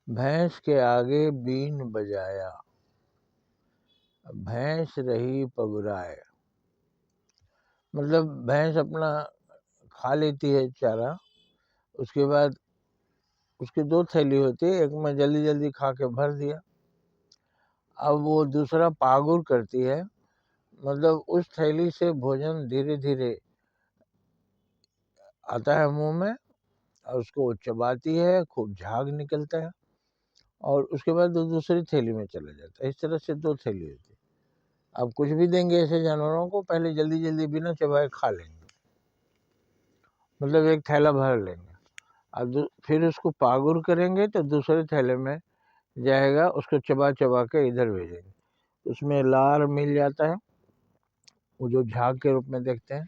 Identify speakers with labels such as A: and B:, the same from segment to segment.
A: भैंस के आगे बीन बजाया, भैंस रही पगुराए। मतलब भैंस अपना खा लेती है चारा, उसके बाद उसकी 2 थैली होती है, एक में जल्दी जल्दी खा के भर दिया। अब वो दूसरा पागुर करती है, मतलब उस थैली से भोजन धीरे धीरे आता है मुंह में और उसको चबाती है, खूब झाग निकलता है और उसके बाद वो दूसरी थैली में चला जाता है। इस तरह से 2 थैली होती है। अब कुछ भी देंगे ऐसे जानवरों को, पहले जल्दी जल्दी बिना चबाए खा लेंगे, मतलब एक थैला भर लेंगे। अब फिर उसको पागुर करेंगे तो दूसरे थैले में जाएगा, उसको चबा चबा के इधर भेजेंगे। उसमें लार मिल जाता है, वो जो झाग के रूप में देखते हैं,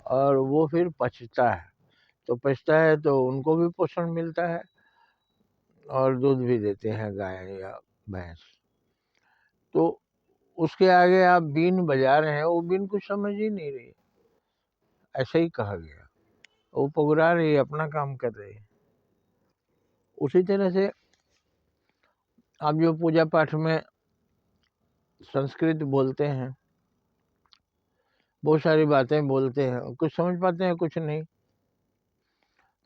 A: और वो फिर पचता है। तो पचता है तो उनको भी पोषण मिलता है और दूध भी देते हैं गाय या भैंस। तो उसके आगे आप बीन बजा रहे हैं, वो बीन कुछ समझ ही नहीं रही, ऐसे ही कहा गया। वो पगुरा रही है, अपना काम कर रही है। उसी तरह से आप जो पूजा पाठ में संस्कृत बोलते हैं, बहुत सारी बातें बोलते हैं, कुछ समझ पाते हैं कुछ नहीं।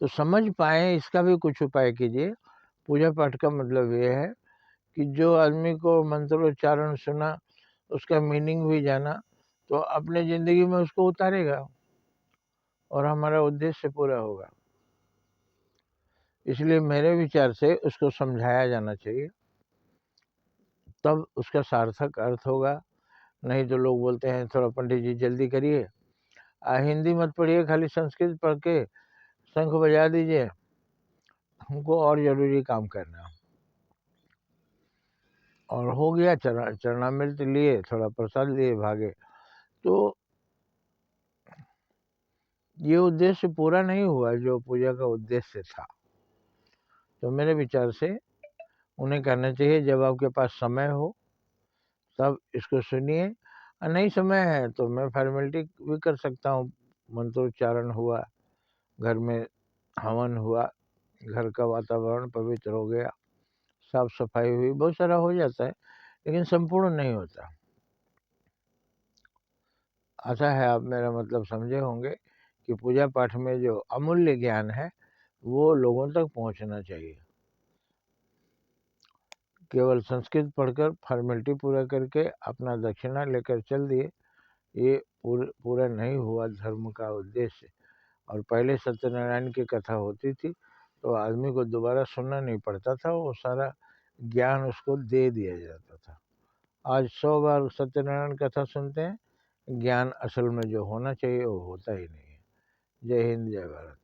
A: तो समझ पाए इसका भी कुछ उपाय कीजिए। पूजा पाठ का मतलब ये है कि जो आदमी को मंत्रोच्चारण सुना, उसका मीनिंग भी जाना, तो अपने ज़िंदगी में उसको उतारेगा और हमारा उद्देश्य पूरा होगा। इसलिए मेरे विचार से उसको समझाया जाना चाहिए, तब उसका सार्थक अर्थ होगा। नहीं तो लोग बोलते हैं थोड़ा पंडित जी जल्दी करिए, हिंदी मत पढ़िए, खाली संस्कृत पढ़ के शंख बजा दीजिए, हमको और ज़रूरी काम करना। और हो गया, चरणामृत लिए, थोड़ा प्रसाद लिए, भागे। तो ये उद्देश्य पूरा नहीं हुआ जो पूजा का उद्देश्य था। तो मेरे विचार से उन्हें करना चाहिए, जब आपके पास समय हो तब इसको सुनिए, और नहीं समय है तो मैं फॉर्मेलिटी भी कर सकता हूँ। मंत्रोच्चारण हुआ, घर में हवन हुआ, घर का वातावरण पवित्र हो गया, साफ सफाई हुई, बहुत सारा हो जाता है, लेकिन संपूर्ण नहीं होता। आशा है आप मेरा मतलब समझे होंगे कि पूजा पाठ में जो अमूल्य ज्ञान है वो लोगों तक पहुंचना चाहिए। केवल संस्कृत पढ़कर फॉर्मेलिटी पूरा करके अपना दक्षिणा लेकर चल दिए, ये पूरा नहीं हुआ धर्म का उद्देश्य। और पहले सत्यनारायण की कथा होती थी तो आदमी को दोबारा सुनना नहीं पड़ता था, वो सारा ज्ञान उसको दे दिया जाता था। आज 100 बार सत्यनारायण कथा सुनते हैं, ज्ञान असल में जो होना चाहिए वो होता ही नहीं है। जय हिंद, जय भारत।